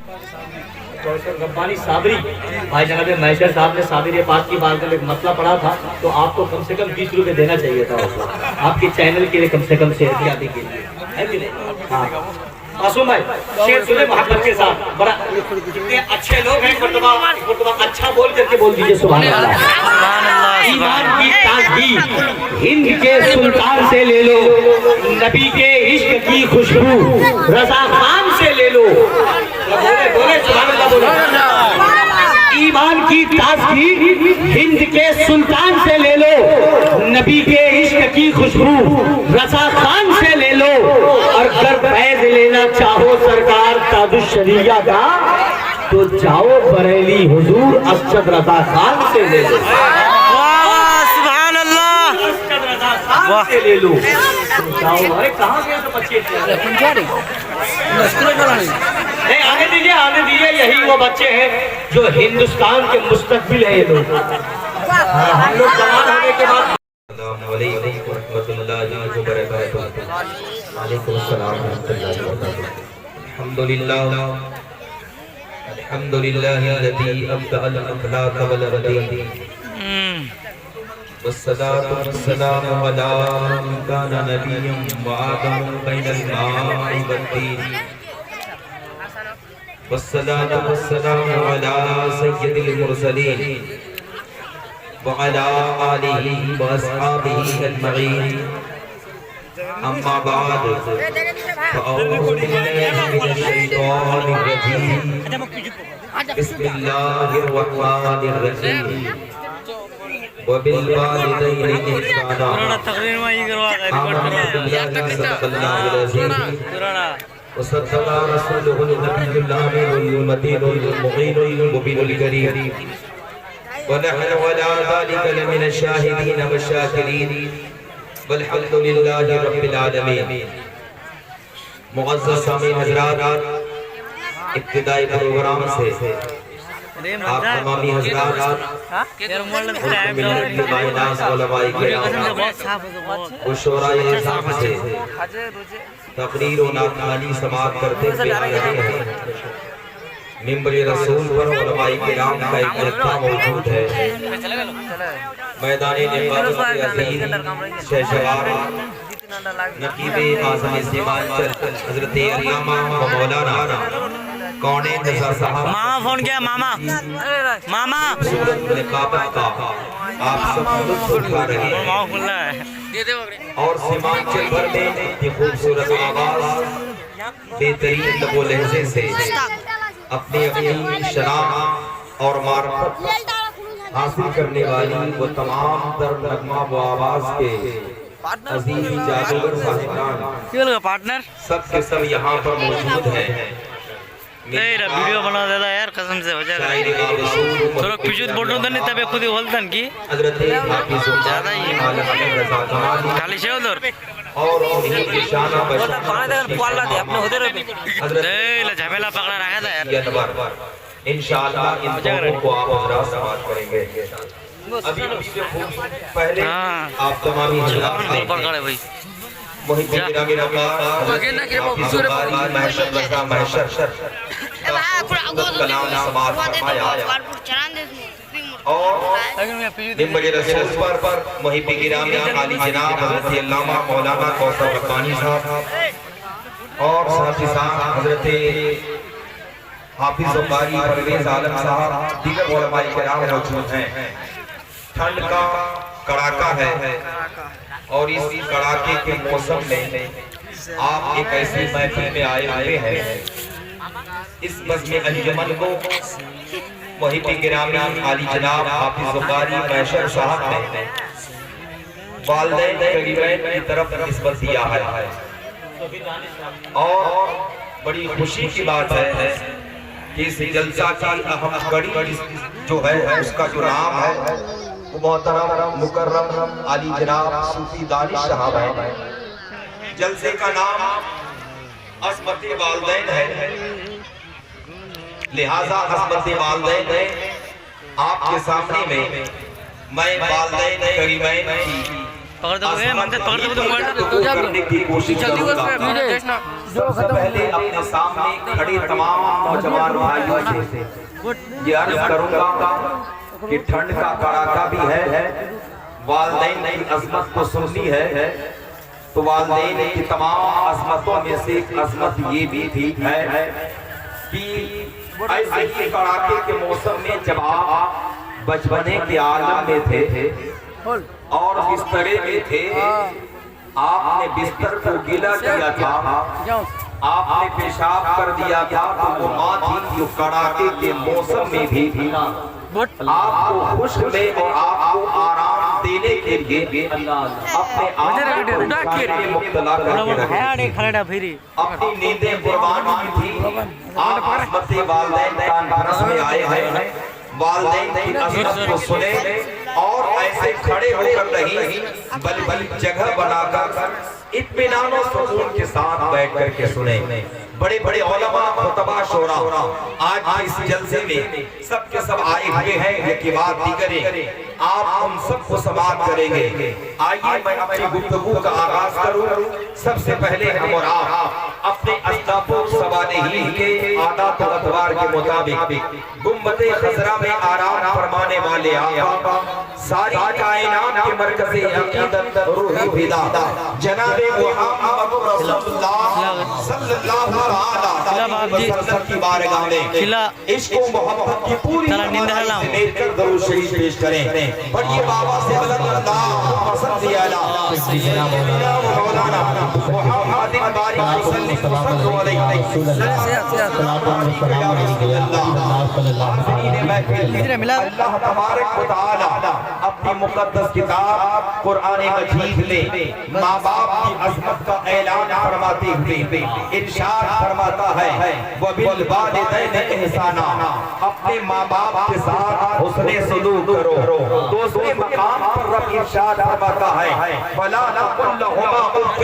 रब्बानी साबरी भाई जनाब मैशर साहब ने साबिर पाक की बात में एक मसला पढ़ा था, तो आपको कम से कम 20 रुपए देना चाहिए था उसको, आपके चैनल के लिए कम से कम सेहतियाती के लिए, है कि नहीं? हाँ मासूम भाई शेर सुने मोहब्बत के साथ, बड़ा कितने अच्छे लोग हैं, मुर्तबा अच्छा बोल करके बोल दीजिए सुभान अल्लाह। ईमान की ताज़गी हिंद के सुल्तान से ले लो, नबी के इश्क की खुशबू रज़ा खान से ले लो, बोले बोले सुभान अल्लाह बोलो। ईमान की ताज़गी हिंद के सुल्तान से ले लो, नबी के इश्क की खुशबू रज़ा खान से ले लो, और अगर फैज़ लेना चाहो सरकार ताजुश्शरिया का तो जाओ बरेली हुजूर असद रज़ा खान से ले लो। सुभान अल्लाह, असद रज़ा खान से ले लो, जाओ। अरे कहाँ गए तो बच्चे? आने दीजिए, यही वो बच्चे हैं जो हिंदुस्तान के मुस्तकबिल है ये लोग। हम लोग जवान होने के बाद वस्सलातु वस्सलामु अला सय्यदिल मुरसलीन व अला आलिहि व अस्हाबिहि अजमईन, अम्मा बाद फअऊज़ु बिल्लाहि मिनश शैतानिर रजीम, बिस्मिल्लाहिर रहमानिर रहीम, व बिल वालिदैनि इहसाना, वसद्दक़ रसूलुहुल नबियुल अमीनुल मतीनुल मुबीनुल मुबीनुल करीम, व नहनु अला ज़ालिका लमिनश शाहिदीन वश्शाकिरीन, वल्हम्दुलिल्लाहि रब्बिल आलमीन। मुअज़्ज़ज़ सामीन हज़रात, इब्तिदाई प्रोग्राम से आप तमामी हज़रात वो शोराए इज़ाम से तकरीर और नातखानी समाप्त करते हुए आ रहे हैं। मिंबर रसूल पर उलमाए किराम का एक जत्था मौजूद है। मैदान निफ़ाक़ के अज़ीम शहसवार नकीबे आज़म सीमांचल हज़रत अल्लामा व मौलाना कौने नज़र साहब मामा फोन किया, मामा मामा निकाबत का आप सब लुत्फ़ उठा रहे हैं, और सीमांचल भर में ये खूबसूरत आवाज़ बेहतरीन लबो लहज़े से अपनी अपनी शनाख्त और मार्फत हासिल करने वाली वो तमाम दर नगमा व आवाज़ के अज़ीज़ जादूगर साहिबान पार्टनर सब के सब यहाँ पर मौजूद हैं। तेरा वीडियो बना देता यार, कसम से हो जाएगा। थोड़ा पीछे बोलूं तो नहीं, तबे खुद ही बोलता कि ज्यादा ही खाली से उधर और उन्हीं शाना झमेला पकड़ा रखा था यार। इंशाअल्लाह इन दोनों को आप हज़रात समाप्त करेंगे। अभी पहले आप तमामी पकड़े भाई मौलाना कौसर रब्बानी साहब और साथ ही साथ हज़रत हाफिज़ कारी परवेज़ आलम साहब दीगर उलमाए किराम मौजूद हैं। ठंड का कड़ाका है और इस कड़ाके के मौसम में आप एक ऐसी महफिल में आए हुए हैं। इस बज़्म अंजुमन को मुहिब्बे गिरामी आली जनाब हाफिज़ कारी मैशर साहब ने वालिदैन करीमैन की तरफ निस्बत दिया है, और बड़ी खुशी की बात है कि इस जलसा की अहम कड़ी जो है उसका जो नाम है वो मोहतरम मुकर्रम आली जनाब सूफी दानिश साहब है। जलसे का नाम अस्मत वालिदैन है, लिहाजा अस्मत वालिदैन है। आपके सामने में मैं वालिदैन करीमैन की करने की कोशिश करूंगा। سب سے پہلے اپنے سامنے کھڑے تمام نوجوان بھائیوں سے یہ عرض کروں گا کہ ٹھنڈ کا کڑاکا بھی ہے، والدین کی عظمت کو سننی ہے تو والدین کی تمام عظمتوں میں سے ایک عظمت یہ بھی تھی ہے کہ ایسے ہی کڑاکے کے موسم میں جب آپ بچپنے کے عالم میں تھے اور بسترے میں تھے، آپ نے بستر کو گیلا کیا تھا، آپ نے پیشاب کر دیا تھا، تو وہ ماں تھی جو کڑاکے کے موسم میں بھی آپ کو خشک میں اور آپ کو آرام دینے کے لیے اپنے آپ کو مبتلا کر کے رکھے، اپنی نیندیں قربان کی تھی۔ آپ عظمت والدین کانفرنس میں آئے ہیں، والدین کی عظمت کو سنیں اور ایسے کھڑے ہو کر نہیں بلکہ جگہ بنا کر اطمینان و سکون کے ساتھ بیٹھ کر کے سنیں۔ بڑے بڑے علماء، خطباء، شعراء آج اس جلسے میں سب کے سب آئے ہوئے ہیں، یہ بات دیگریں آپ ہم سب کو سماعت کریں گے۔ آئیے میں اپنی گفتگو کا آغاز کروں۔ سب سے پہلے ہم اور آپ اپنے اسلاف و صالحین کے عادات و اطوار کے مطابق گنبد خضرا میں آرام فرمانے والے آقا، ساری کائنات کے مرکز عقیدت روحی فدا جناب محمد رسول اللہ صلی اللہ علیہ وسلم کی بارگاہ میں عشق و محبت کی پوری نمائش سے لے کر درود شریف پیش کریں۔ پڑھیے بابا سے بلند اللہ صلی علی سیدنا مولانا محمد بارک وسلم علیہ اللہ تبارک و تعالی اپنی مقدس کتاب قرآن مجید میں ماں باپ کی عظمت کا اعلان فرماتے ہوئے ارشاد فرماتا ہے وَبِالْوَالِدَيْنِ إِحْسَانًا، اپنے ماں باپ کے ساتھ حسن سلوک کرو۔ دوسرے مقام پر رب ارشاد فرماتا ہے وَلَا تَقُلْ لَهُمَا أُفٍّ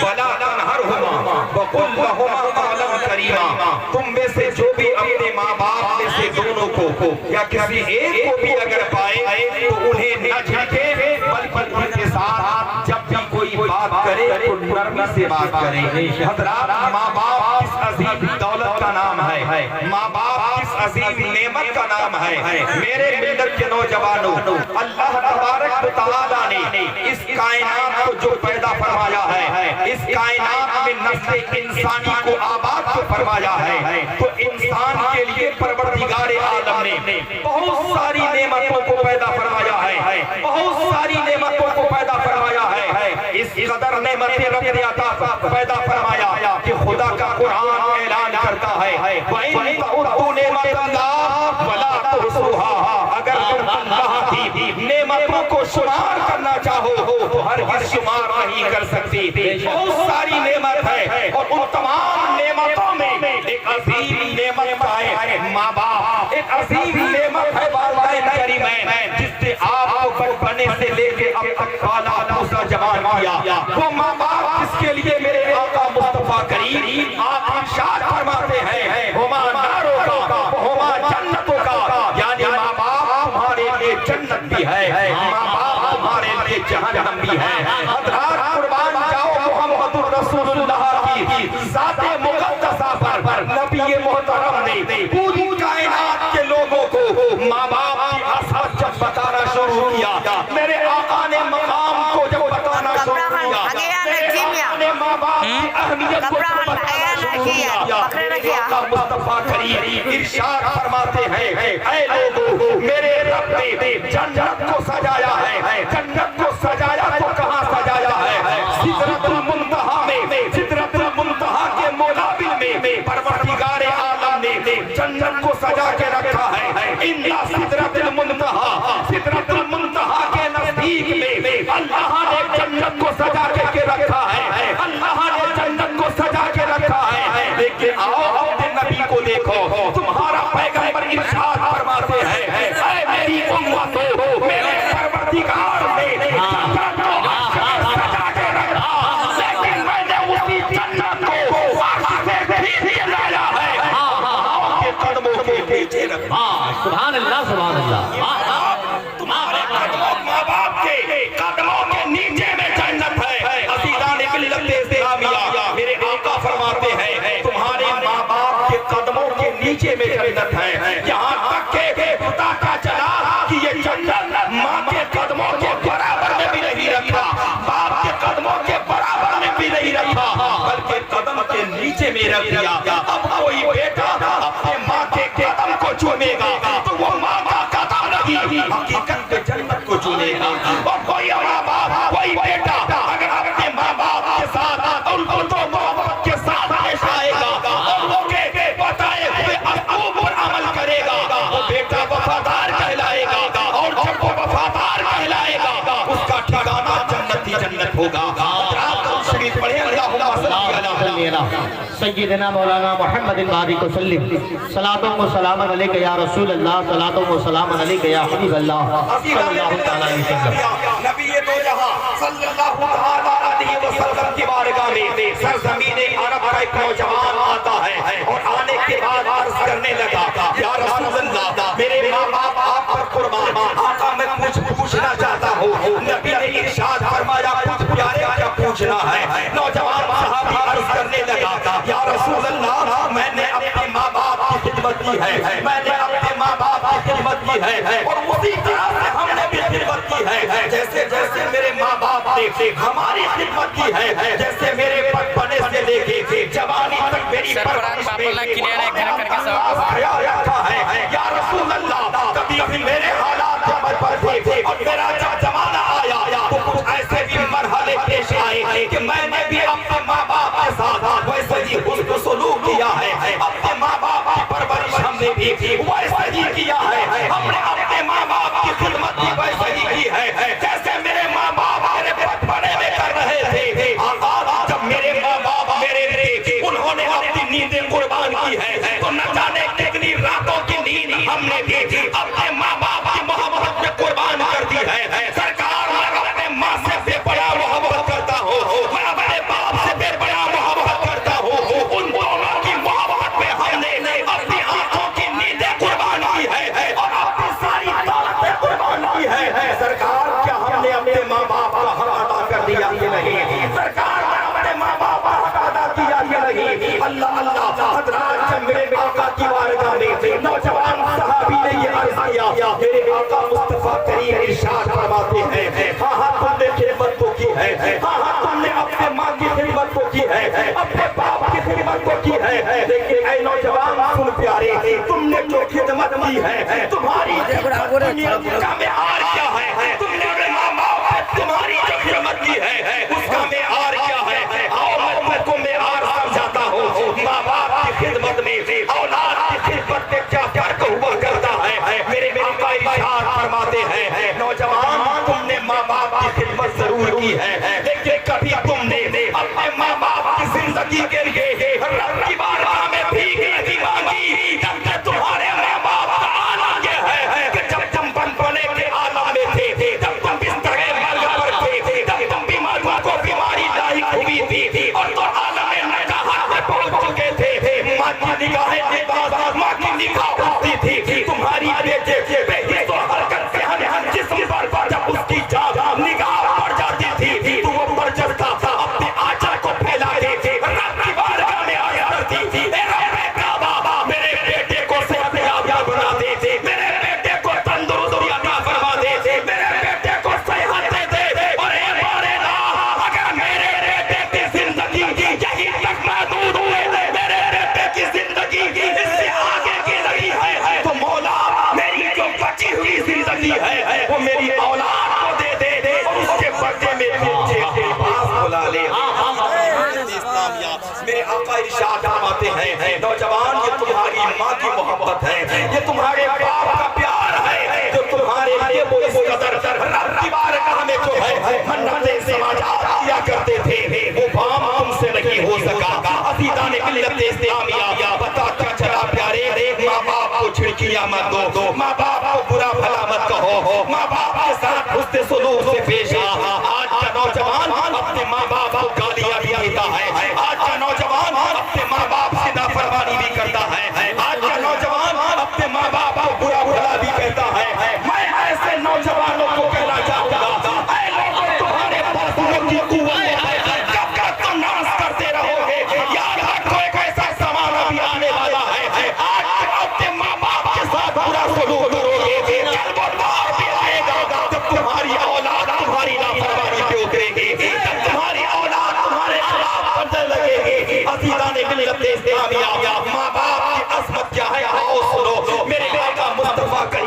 وَلَا تَنْهَرْهُمَا وَقُلْ لَهُمَا قَوْلًا كَرِيمًا، تم میں سے جو بھی اپنے ماں باپ میں سے دونوں کو یا کسی ایک کو بھی اگر پائے تو انہیں نہ جھڑکے بلکہ ان کے ساتھ جب بھی کوئی بات کرے تو نرمی سے بات کرے۔ حضرات، ماں باپ کس عظیم دولت کا نام ہے، ماں باپ کس عظیم نعمت کا نام ہے۔ میرے ملت کے نوجوانوں، اللہ تبارک و تعالی نے اس کائنات کو جو پیدا فرمایا ہے، اس کائنات میں نسل انسانی کو آباد کو فرمایا ہے، تو انسان کے لیے پروردگار عالم نے بہت ساری نعمتوں کو پیدا فرمایا ہے، بہت ساری نعمتوں کو پیدا فرمایا ہے۔ اس قدر نعمتیں رب نے عطا پیدا فرمایا کہ خدا کا قرآن اعلان کرتا ہے وَإِن تَعُدُّوا نِعْمَتَ اللَّهِ وَلَا تُحْصُوهَا، اگر تم اللہ کی نعمتوں کو شمار کرنا چاہو تو ہرگز شمار نہیں کر سکتی۔ بہت ساری نعمت ہے اور ان تمام نعمتوں میں ایک عظیم نعمت ہے ماں باپ، ایک عظیم نعمت ہے والدین کریمین، جس نے آپ کو بچپنے سے لے کے اب تک پالا پوسا جوان کیا۔ وہ ماں باپ جس کے لیے میرے آقا مصطفیٰ کریم آپ ارشاد فرماتے ہیں ہما ناروں کا ہما جنتوں کا، یعنی ماں باپ تمہارے لیے جنت بھی ہے، ماں باپ تمہارے لیے جہنم بھی ہے۔ حضرات، قربان جاؤ محمد رسول اللہ کی ذات مقدسہ پر نبی محترم نے پوری کائنات کے لوگوں کو ماں باپ کی عظمت جب بتانا شروع کیا، میرے آقا نے مقام کو جب بتانا شروع کیا، میرے آقا نے ماں باپ کی اہمیت کو جب بتانا شروع کیا، میرے آقا مصطفیٰ کریم ارشاد فرماتے ہیں اے لوگوں، میرے رب نے جنت کو سجایا ہے، جنت کو سجایا تو کہاں سجایا ہے؟ سدرۃ المنتہا میں، سدرۃ المنتہا کے مقابل میں پروردگار عالم نے جنت کو سجا کے رکھا ہے۔ اِنَّ سدرۃ المنتہا، سدرۃ المنتہا کے نزدیک میں اللہ نے جنت کو سجا کے رکھا ہے، اللہ نے جنت کو سجا کے رکھا ہے۔ لیکن آؤ اپنے نبی کو دیکھو، تمہارا پیغمبر ارشاد فرماتے ہیں اے میری امتو، میرے پروردگار نے جنت کو سجا کے رکھا، لیکن میں نے اسی جنت کو واسطے سے لایا ہے، آپ کے قدموں کے نیچے رکھا۔ سبحان اللہ، سبحان اللہ۔ تمہارے قدموں ماں باپ کے قدموں کے نیچے میں جنت ہے۔ عزیزان ملت اسلامیہ، میرے آقا فرماتے ہیں نیچے میں جنت ہے، یہاں تک کہ پتا کا چلا کہ یہ جنت ماں کے قدموں کے برابر میں بھی نہیں رکھا، باپ کے قدموں کے برابر میں بھی نہیں رکھا، بلکہ قدم کے نیچے میں رکھ دیا۔ اب کوئی بیٹا اپنے ماں کے قدم کو چومے گا تو وہ ماں کا قدم نہیں، حقیقت میں جنت کو چومے گا۔ اور کوئی ماں باپ، کوئی بیٹا اگر اپنے ماں باپ کے ساتھ ان کو تو محبت کے ساتھ پیش آئے گا، ان لوگوں کے بتائے ہوئے اصول پر عمل کرے گا، وہ بیٹا وفادار کہلائے گا، اور جب وہ وفادار کہلائے گا اس کا ٹھکانہ جنت ہی جنت ہوگا۔ شریف پڑھیں اللہم صلی علی سیدنا مولانا محمد الباری کو سلم صلاتوں و سلام علیکہ یا رسول اللہ، صلاتوں و سلام علیکہ یا حبیب اللہ صلی اللہ تعالیٰ علیہ وسلم۔ نبی دو جہاں صلی اللہ علیہ وسلم کی بارگاہ میں سرزمین عرب کا ایک نوجوان آتا ہے اور آنے کے بعد عرض کرنے لگا، یا رسول اللہ میرے ماں باپ آپ پر قربان، آقا میں کچھ پوچھنا چاہتا ہوں۔ نبی نے ارشاد فرمایا، کچھ پیارے کیا پوچھنا ہے؟ نوجوان صحابی عرض کرنے لگا، یا رسول اللہ میں نے اپنے ماں باپ کی خدمت کی ہے، میں نے اپنے ماں باپ کی خدمت کی ہے، اور اسی طرح سے ہم نے بھی خدمت کی ہے، جیسے جیسے میرے ماں باپ نے ہماری خدمت کی ہے، جیسے میرے بچپنے سے لے کے جوانی تک میری پرورش میں خیال رکھا ہے۔ یا رسول اللہ کبھی کبھی میرے حالات سمجھ پر تھے اور میرا جب زمانہ آیا تو کچھ ایسے بھی مرحلے پیش آئے کہ میں نے بھی اپنے ماں باپ کے ساتھ ویسے ہی حسن سلوک کیا ہے، اپنے ماں باپ کی پرورش ہم نے بھی ویسے ہی کیا ہے، ہم نے اپنے ماں باپ کی خدمت بھی ویسے ہی کی ہے جیسے میرے ماں باپ میرے بچپنے میں کر رہے تھے۔ آقا جب میرے ماں باپ میرے لیے انہوں نے اپنی نیندیں قربان کی ہے تو نہ جانے کتنی راتوں کی نیند ہم نے بھی اپنے ماں باپ کی محبت میں قربان کر دی ہے۔ سرکار میں اپنے ماں سے بے بڑا محبت کرتا ہوں، میں اپنے باپ سے بے بڑا محبت کرتا ہوں، ان دونوں کی محبت میں ہم نے اپنی آنکھوں کی نیندیں قربان کی ہے اور اپنی ساری دولتیں قربان کی ہے۔ سرکار کیا ہم نے اپنے ماں باپ کا حق ادا کر دیا کہ نہیں؟ سرکار نے اپنے ماں باپ کا حق ادا کیا کہ نہیں؟ اللہ اللہ حضرات جب میرے آقا کی بارگاہ میں نوجوان صحابی نے یہ عرض کیا، میرے آقا مصطفیٰ کریم ارشاد فرماتے ہیں، ہاں ہاں تم نے خدمت تو کی ہے، ہاں ہاں تم نے اپنے ماں کی خدمت تو کی ہے، اپنے باپ کی خدمت تو کی ہے، لیکن اے نوجوان سن پیارے، تم نے جو خدمت کی ہے تمہاری کا معیار کیا ہے؟ تم نے اپنے ماں باپ تمہاری جو خدمت کی ہے اس کا معیار کیا ہے؟ آؤ میں تم کو معیار سمجھاتا ہوں۔ ماں باپ کی خدمت میں اولاد کی خدمت میں کیا فرق ہوا کرتا ہے؟ میرے آقا ارشاد فرماتے ہیں، نوجوان تم نے ماں باپ کی خدمت ضرور کی ہے، لیکن کبھی تم نے اپنے ماں باپ کی زندگی کے لیے رب کی بارگاہ میں بھیک نہیں مانگی، جبکہ تمہارے ماں باپ کا عالم یہ ہے کہ جب تم بچپنے کے عالم میں تھے، جب تم بسترے مرگ پر تھے، جب تم بیماریوں کو بیماری لاحق ہوئی تھی اور تو عالم نجاحت میں پہنچ چکے تھے، ماں کی نگاہیں نگاہ ماں کی نگاہ ہوتی تھی تمہاری بیٹے یہ تو حرکت سے ہم جسم پر جب اس کی جان نگاہ پڑ جاتی تھی تو وہ برجستہ اپنے آنچل کو پھیلائے تھے، رب کی بارگاہ میں آیا کرتی تھی، اے رب کعبہ میرے بیٹے کو صحت یاب بنا دے، میرے بیٹے کو تندرستی عطا فرما دے، میرے بیٹے کو صحت دے دے، اور اے مولا اگر میرے بیٹے کی زندگی یہی تک محدود ہوئے، میرے بیٹے کی زندگی اس سے آگے کی رہی ہے تو مولا میری جو بچی ہوئی زندگی ہے وہ میری اولاد کو دے دے اور اس کے بدلے میں مجھے اپنے پاس بلا لے۔ میرے آقا ارشاد فرماتے ہیں، نوجوان یہ تمہاری ماں کی محبت ہے، یہ تمہارے باپ کا پیار ہے جو تمہارے لیے وہ اس قدر رب کی بارگاہ میں جو ہے منتیں سماجات کیا کرتے تھے، وہ کام تم سے نہیں ہو سکا۔ عزیزان ملت اسلامیہ بتاتا چلا پیارے، ماں باپ کو چھڑکیاں مت دو، ماں باپ کو برا بھلا مت کہو، ماں باپ کے ساتھ حسن سلوک سے پیش آ۔ آج کا نوجوان اپنے ماں باپ کو گالیاں بھی دیتا ہے، آج کا نوجوان اپنے ماں باپ سے نافرمانی بھی کرتا ہے، آج کا نوجوان اپنے ماں باپ کو برا بھلا بھی کہتا ہے۔ میں ایسے نوجوانوں کو کہنا چاہتا ہوں، اے لوگوں تمہارے پاس کی قوت ہے، جب تک تم ناز کرتے رہو گے یاد رکھو ایک ایسا زمانہ بھی آنے والا ہے، آج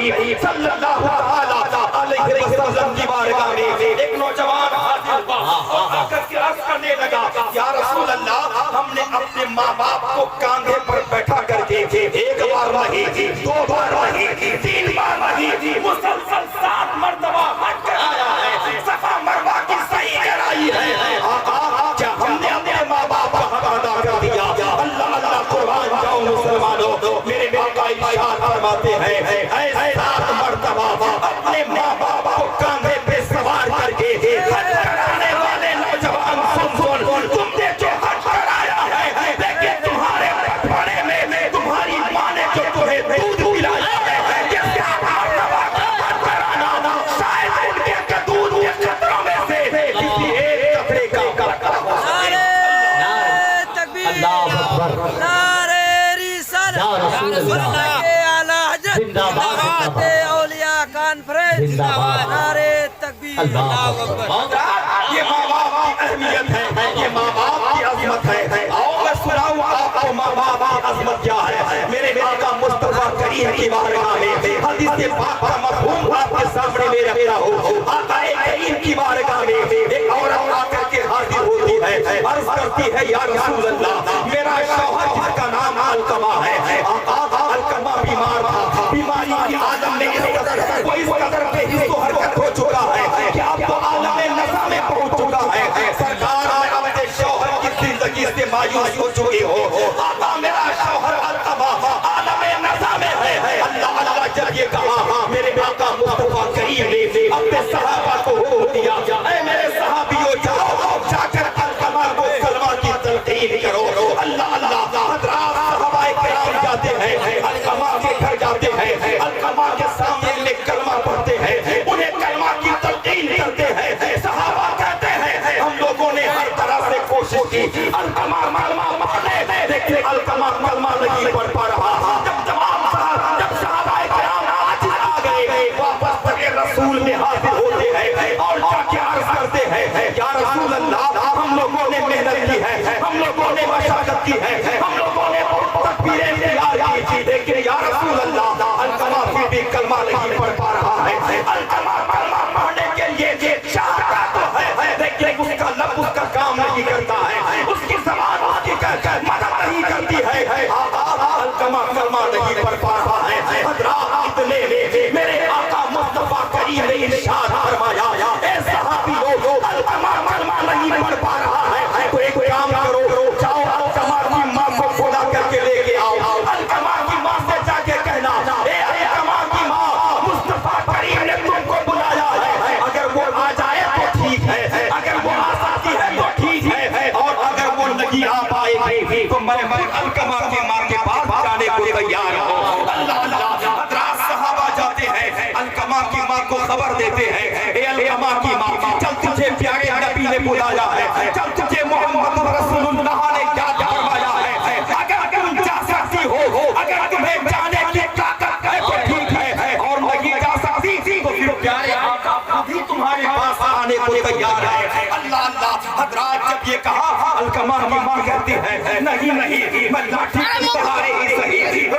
करیم صلی اللہ علیہ وسلم کی بارگاہ میں ایک نوجوان حاضر ہوا اور آ کر کے عرض کرنے لگا یا رسول اللہ ہم نے اپنے ماں باپ کو کاندھے پر بیٹھا کر کے ایک بار نہیں دو بار نہیں تین بار نہیں مسلسل 7 مرتبہ حج کرایا ہے صفا مروہ کی صحیح کرائی ہے آقا کیا ہم نے اپنے ماں باپ کا حق ادا کر دیا اللہ اللہ قربان جاؤ مسلمانوں میرے آقا ارشاد فرماتے ہیں اے 7 مرتبہ اپنے ماں باپ کو کاندھے پہ سوار کر کے حج کرانے والے نوجوان سن تم نے جو حج کرایا ہے لیکن تمہارے بڑے میں تمہاری ماں نے جو تمہیں دودھ پلایا ہے یہ 7 مرتبہ حج کرانا شاید ان کے دودھ کے قطروں میں سے کسی ایک قطرے کا کرتا ہو سکے اللہ اکبر نعرہ رسالت یا رسول اللہ اعلی حضرت زندہ باد جماعت اولیاء کانفرنس زندہ باد نعرہ تکبیر اللہ اکبر یہ ماں باپ کی اہمیت ہے یہ ماں باپ کی عظمت ہے آؤ میں سناؤں آپ کو ماں باپ کی عظمت کیا ہے میرے آقا مصطفیٰ کریم کی بارگاہ میں حدیث پاک کا مفہوم آپ کے سامنے میں رکھتا ہوں آقا کریم کی بارگاہ میں ایک عورت آ کر کے حاضر ہوتی ہے عرض کرتی ہے یا رسول اللہ میرا شوہر جس کا نام علقمہ ہے آقا علقمہ بیمار تھا بیماری کی عالم میں اس قدر پہ حص و حرکت ہو چکا ہے کہ اب تو عالم نزا میں پہنچ چکا ہے سرکار میں اپنے شوہر کی زندگی سے مایوس ہو چکے ہو آقا میرا شوہر علقمہ عالم نزا میں ہے اللہ اللہ جب یہ کہا میرے آقا مصطفیٰ کریم نے اپنے صحابہ کو حکم دیا اے میرے صحابیوں جاؤ جا کر علقمہ کو کلمہ کی تلقین کرو اللہ اللہ حضرات صحابہ کرام جاتے ہیں علقمہ کے گھر جاتے ہیں علقمہ کے سامنے لے کلمہ پڑھتے ہیں انہیں کلمہ کی تلقین کرتے ہیں صحابہ کہتے ہیں ہم لوگوں نے ہر طرح سے کوشش کی علقمہ کلمہ پڑھنے دیکھیں علقمہ کلمہ نہیں پڑھ پا رہا جب صحابہ کرام عاجز آ گئے واپس پڑھے رسول میں حاضر ہوتے ہیں اور جا کے عرض کرتے ہیں یا رسول اللہ ہم لوگوں نے محنت کی ہے ہم لوگوں نے مشقت کی ہے ہم لوگوں نے تکبیریں تیار کی لیکن یا رسول اللہ علقمہ پھر بھی کلمہ نہیں پڑھ پا رہا ہے علقمہ کلمہ پڑھنے کے لیے چاہتا تو ہے لیکن اس کا لب اس کا کام نہیں کرتا ہے اس کی زبان اس کی مدد نہیں کرتی ہے علقمہ کلمہ نہیں پڑھ پا رہا ہے حضرات اتنے میرے آقا مصطفیٰ کریم نے ارشاد فرمایا اے صحابیوں علقمہ کلمہ نہیں پڑھ پا رہا ہے تو ایک کام کرو جاؤ علقمہ کی ماں کو بلا کر کے لے کے آؤ علقمہ کی ماں سے جا کے کہنا اے علقمہ کی ماں مصطفیٰ کریم نے تم کو بلایا ہے اگر وہ آ جائے تو ٹھیک ہے اگر وہ آ سکتی ہے تو ٹھیک ہے اور اگر وہ نہیں آ پائے گی تو میں علقمہ کی ماں کے پاس جانے کو تیار ہوں اللہ اللہ حضرات صحابہ جاتے ہیں علقمہ کی ماں کو خبر دیتے ہیں اے علقمہ کی ماں چل تجھے پیارے نبی نے بلایا ہے چل تجھے محمد رسول اللہ نے کیا فرمایا ہے اگر تم جا سکتی ہو اگر تمہیں جانے کی طاقت ہے تو ٹھیک ہے اور نہیں جا سکتی تو پھر پیارے آقا ابھی تمہارے پاس آنے کو تیار ہے اللہ اللہ حضرات جب یہ کہا علقمہ کی ماں کہتی ہے نہیں میں لاٹھی کے سہارے ہی صحیح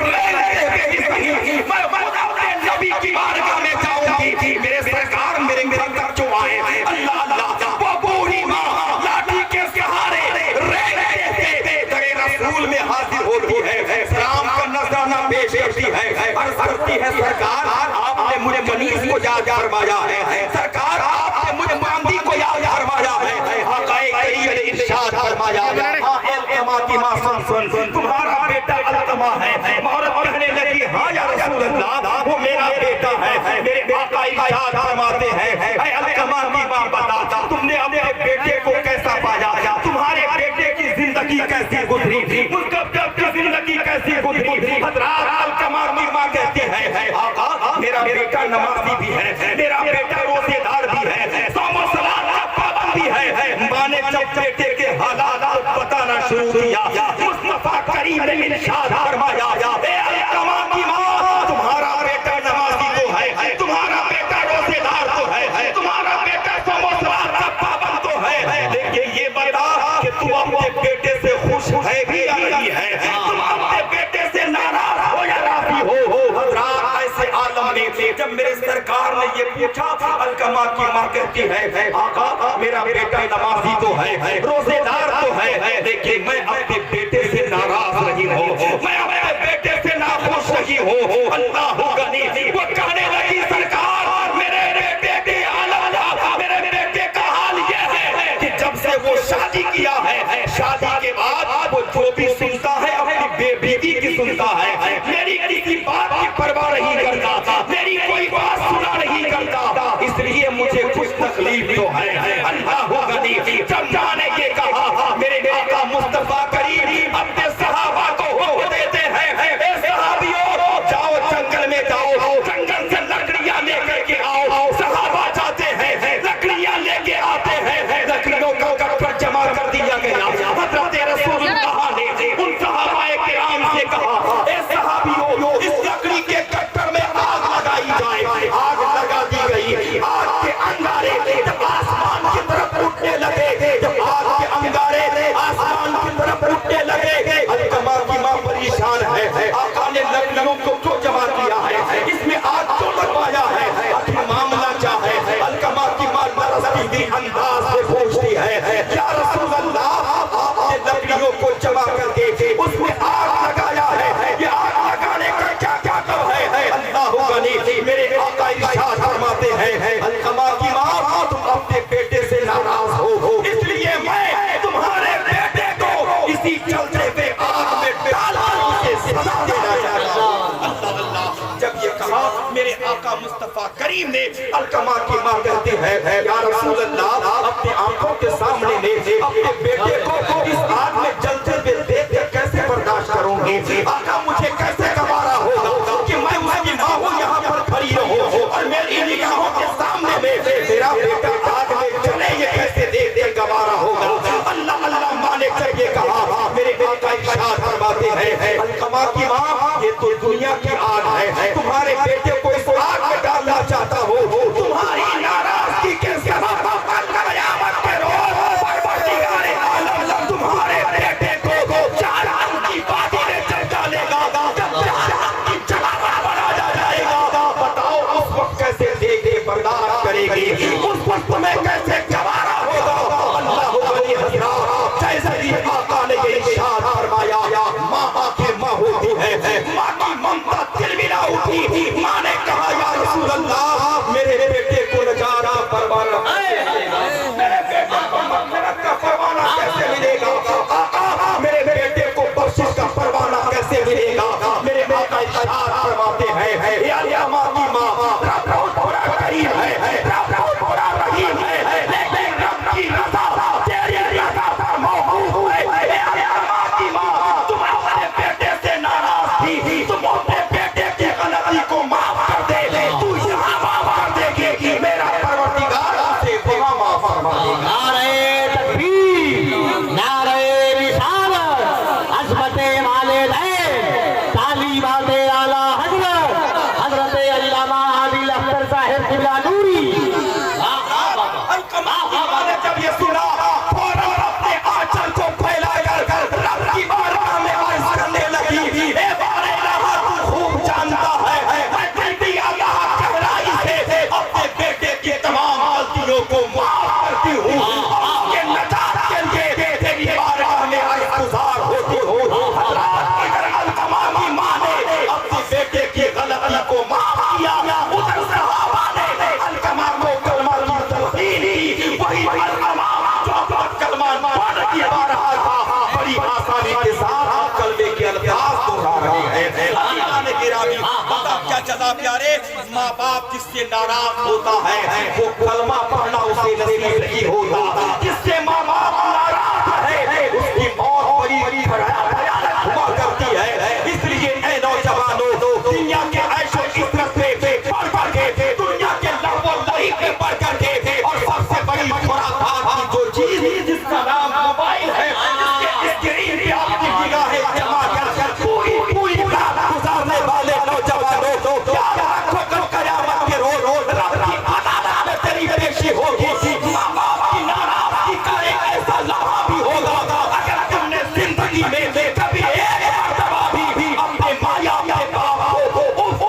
میں اپنے نبی کی بارگاہ میں جاؤں گی میرے سرکار میرے گھر تک جو آئے اللہ اللہ وہ بوڑھی ماں لاٹھی کے سہارے درے رسول میں حاضر ہوتی ہے سلام کا نذرانہ پیش کرتی ہے عرض کرتی ہے سرکار آپ نے مجھے منیس کو یاد فرمایا ہے سرکار آپ نے مجھے باندی کو یاد فرمایا ہے آقا کریم نے ارشاد فرمایا علقمہ کی ماں سن تمہارا بیٹا علقمہ ہے عورت کہنے لگی ہاں یا رسول اللہ وہ میرا بیٹا ہے میرے آقا ارشاد فرماتے ہیں اے علقمہ کی ماں بتا تم نے اپنے بیٹے کو کیسا پایا تمہارے بیٹے کی زندگی کیسی گزری مسکب کی زندگی کیسی گزری حضرات علقمہ کی ماں کہتے ہیں آقا میرا بیٹا نمازی بھی ہے میرا بیٹا روزے دار بھی ہے صوم و صلات کا پابند بھی ہے ماں نے جب بیٹے کے حالات بتانا شروع کیا مصطفیٰ کریم نے ارشاد فرمایا اے علقمہ کی ماں تمہارا بیٹا نمازی تو ہے تمہارا بیٹا روزے دار تو ہے تمہارا بیٹا صوم و صلات کا پابند تو ہے لیکن یہ بتا کہ تم اپنے بیٹے سے خوش ہے بھی یا نہیں ہے تم اپنے بیٹے سے ناراض ہو یا راضی ہو حضرات ایسے عالم میں جب میرے سرکار نے یہ پوچھا، علقمہ کی ماں کہتی ہے آقا میرا بیٹا نمازی تو ہے، روزے دار تو ہے، لیکن میں اپنے بیٹے سے ناراض نہیں ہوں، میں اپنے بیٹے سے ناخوش نہیں ہوں۔ اللہ غنی، وہ کہنے لگی سرکار میرے بیٹے کے عالم کا، میرے بیٹے کا حال یہ ہے کہ جب سے وہ شادی کیا ہے، شادی کے بعد وہ جو بھی سنتا ہے اپنی بیٹی کی سنتا ہے، میری کسی بات کی پرواہ نہیں کرتا، میری کوئی بات سنا نہیں کرتا، اس لیے مجھے کچھ تکلیف تو ہے۔ اللہ غنی، جب جانے کے کہا میرے آقا مصطفیٰ کریم اپنے صحابہ کو حکم دیتے ہیں، اے صحابیوں جاؤ جنگل میں جاؤ، جنگل سے لکڑیاں لے کر کے آؤ۔ صحابہ جاتے ہیں، لکڑیاں لے کے آتے ہیں، لکڑیوں کو کٹ جمع کر دیا گیا۔ حضرت رسول اللہ نے ان صحابہ کرام سے کہا اے صحابیوں اس لکڑی کے کٹر میں آگ لگائی جائے۔ آگ لگا دی گئی، آگ کے انگارے جب آسمان کی طرف اٹھنے لگے، جب آگ کے انگارے آسمان کی طرف اٹھنے لگے، علقمہ کی ماں پریشان ہے، آقا نے لکڑیوں کو کیوں جمع کیا ہے، اس میں آگ کیوں لگوایا ہے، آخر معاملہ کیا ہے؟ علقمہ کی ماں لرزتی ہوئی انداز سے پوچھتی ہے یا رسول اللہ آپ نے لکڑیوں کو جمع کر کے اس میں آگ لگایا ہے، یہ آگ لگانے کا کیا کیا کر ہے؟ اللہ غنی، میرے آقا ارشاد فرماتے ہیں علقمہ کی ماں تم اپنے بیٹے سے ناراض ہو، اس لیے میں تمہارے بیٹے کو اسی چلتے ہوئے آگ میں ڈال کر اسے سزا دینا چاہتا ہوں۔ اللہ، جب یہ کہا میرے آقا مصطفیٰ کریم نے، علقمہ کی ماں کہتی ہے یا رسول اللہ اپنے آنکھوں کے سامنے لے اپنے بیٹے کو اس آگ میں جلتے ہوئے دیکھ کر کیسے برداشت کروں گی؟ آقا مجھے کیسے گوارا ہوگا کہ میں اس کی ماں ہوں یہاں پر کھڑی رہوں اور میری نگاہوں کے سامنے میں میرا بیٹا آگ میں جلے، یہ کیسے دیکھ کر گوارا ہوگا؟ اللہ اللہ مانے کر یہ کہا میرے آقا ارشاد فرماتے ہیں علقمہ کی ماں یہ تو دنیا کی آگ ہے، تمہارے بیٹے کو اس آگ میں ڈالنا چاہتا ہو، تمہاری ناراضگی کے سبب قیامت کے روز پروردگار عالم تمہارے بیٹے کو جہنم کی وادی میں چل ڈالے گا، جب جہنم کی جگہ بنایا جائے گا۔ بتاؤ اس وقت کیسے دیکھ کے برداشت کرے گی، اس وقت میں کیسے گوارا ہوگا؟ اللہ غنی حضرات، جیسے ہی آقا نے یہ ارشاد فرمایا ماں آخر ماں ہوتی ہے، ماں کی ممتا دل میں نہ اٹھی، ماں نے کہا یا رسول اللہ میرے بیٹے کو نجارہ پروانہ میرے بیٹے کو مغفرت کا پروانہ کیسے ملے گا؟ آقا میرے بیٹے کو بخشش کا پروانہ کیسے ملے گا؟ میرے آقا ارشاد فرماتے ہیں یا علقمہ کی ماں رب بہت بڑا کریم ہے، رب بہت بڑا رحیم ہے، لیکن رب کی رضا تیری رضا پر موقوف ہے۔ اے علقمہ کی ماں تم اپنے بیٹے سے ناراض تھی، تم اپنے بیٹے کی غلطی کو معاف کر دے، تو یہاں معاف کر دے گی، میرا پروردگار اسے وہاں معاف فرما دے گا۔ نعرہ تکبیر، نعرہ رسالت، عظمت والدین، تعلیمات اعلیٰ حضرت علامہ عادل اختر صاحب قبلہ نوری۔ علقمہ کی ماں نے جب یہ سنا فوراً اپنے آنچل کو پھیلا کر رب کی بارگاہ میں عرض کرنے لگی اے بار الہ تو خوب جانتا ہے میں کہتی اللہ گہرائی سے اپنے بیٹے کی تمام غلطیوں کو معاف کرتی ہوں، آپ کے نجات کے لیے تیری بارگاہ میں عرض گزار ہوتی ہوں۔ حضرات ادھر علقمہ کی ماں نے اپنے بیٹے کی غلطی کو معاف کیا، ادھر صحابہ نے علقمہ کو کلمہ کی تلقین کی، وہی علقمہ جو اپنا کلمہ پڑھ کے آ رہا تھا بڑی آسانی کے ساتھ کلمے کے الفاظ دہرا رہے ہیں۔ اللہ نے گرامی پتہ کیا چلا پیارے، ماں باپ جس سے ناراض ہوتا ہے وہ کلمہ پڑھنا اسے نصیب نہیں ہوتا، جس سے ماں باپ ناراض ہے اس کی موت بڑی بھیانک ہوا کرتی ہے۔ اس لیے اے نوجوانوں دنیا کے عیش و عشرت میں پڑھ پڑھ کے، دنیا کے لہو و لعب میں پڑھ کر کے، اور سب سے بڑی خرافات کی جو چیز جس کا نام موبائل ہے، اس کے اسکرین پہ آپ کی نگاہیں جمع کر پوری رات گزارنے والے نوجوانوں یاد رکھو کل قیامت کے روز رب کی عدالت میں تیری پیشی ہوگی، ماں باپ کی ناراضگی کا ایک ایسا لمحہ بھی ہوگا اگر تم نے زندگی میں کبھی ایک مرتبہ بھی اپنے ماں یا اپنے باپ کو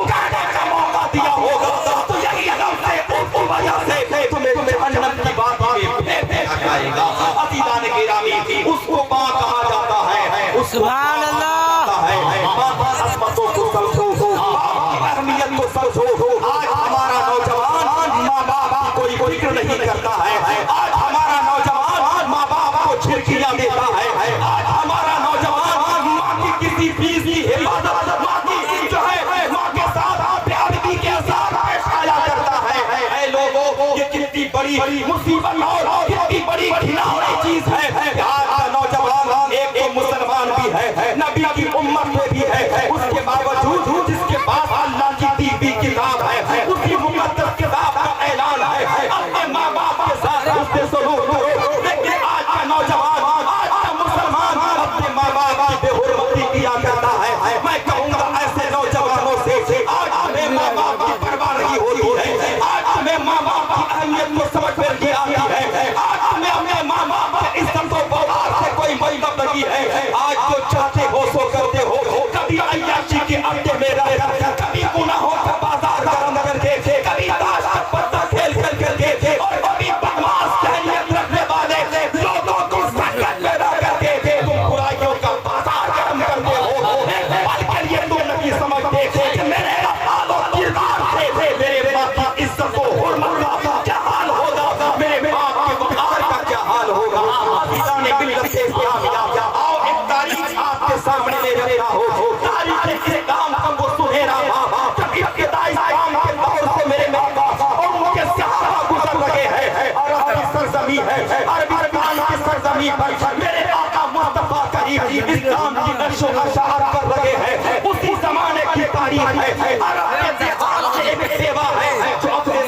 बड़ी मुसीबत और कितनी बड़ी घिनौनी चीज है। आज का नौजवान एक तो मुसलमान भी है, नबी की उम्मत में भी है, उसके बावजूद जिसके पास अल्लाह की दी हुई किताब है, उसी मुकद्दस किताब का ऐलान है अपने माँ बाप के साथ उससे सलूक करो। लेकिन आज का नौजवान, आज का मुसलमान अपने माँ बाप की बेहुरमती किया करता है। मैं कहूँगा ऐसे नौजवानों से आज हमें माँ बाप की परवाह नहीं होती है, आज हमें माँ बाप की अहमियत को समझ में नहीं आती है, आज हमें अपने माँ बाप की इज्जत को बौलाद से कोई मतलब नहीं है। आज जो चाहते हो सो करते हो, कभी अय्याशी के अड्डे में रह, कभी गुनाहों का बाजार गरम करके, कभी ताश का पत्ता खेल करके, और कभी बदमाश शहरियत रखने वाले लोगों को संकट में रह करके तुम बुराइयों का बाजार गरम करते हो। पल के लिए तुम नहीं समझते कि मेरे हाल और किरदार से मेरे बाप की इज्जत को हुर्मत का क्या हाल होगा, मेरे बाप के वकार का क्या हाल होगा। ने बिल्कुल से आओ एक तारीख आपके सामने ले रहा हो, तारीख के काम का वो सुनहरा जब इब्तिदाई काम के दौर से मेरे बाप और उनके सहारा गुजर रहे हैं। अरब की सरजमीन है, अरबिस्तान की सरजमीन पर मेरे आका मुस्तफा करीम इस्लाम की नक्शो अशार कर रहे हैं। उसी जमाने की तारीख है, अरब के जिहाद से एक सेवा है जो अपने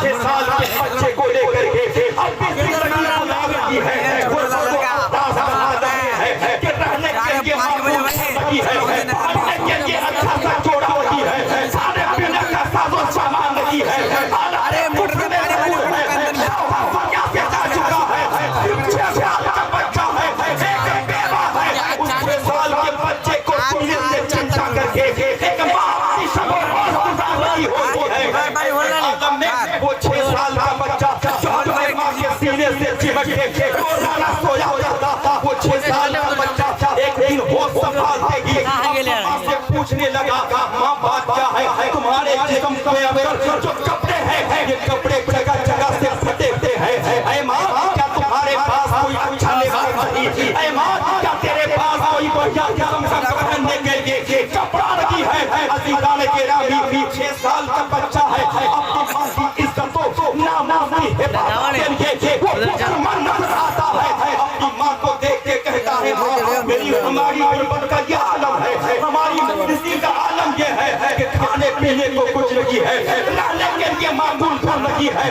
6 साल के बच्चे को लेकर के अपनी जिंदगी गुजार रही है। अच्छा सा जोड़ा होती है, खाने पीने का साजो सामान नहीं है, अरे मुट्ठी में जा चुका है, 6 साल का बच्चा है, एक बेवा है, उस 6 साल के बच्चे को सीने से चिंता करके एक माँ की शब रोज गुजार रही होती है। आदम में वो 6 साल का बच्चा जो अपने माँ के सीने से चिमट के रोजाना सोया जाता था, वो 6 साल का बच्चा एक दिन होश संभालते ही पूछने लगा, माँ बात क्या है, तुम्हारे जिस्म के अंदर जो कपड़े हैं ये कपड़े जगह जगह से फटे हैं। ऐ माँ क्या तुम्हारे पास कोई अच्छा लिबास नहीं, ऐ माँ क्या तेरे पास कोई बढ़िया किस्म का पहनने के लिए कपड़ा नहीं है। अजीज़ान गिरामी 6 साल का बच्चा है, अपनी माँ की इज्जत को नामुमकिन हिफाजत के लिए वो मन नजर आता है। अपनी माँ को देख के कहता है, माँ मेरी हमारी गुर्बत का ये आलम है, हमारी इसी का आलम ये है कि खाने पीने को कुछ नहीं है, रहने के लिए मामूल को नहीं है,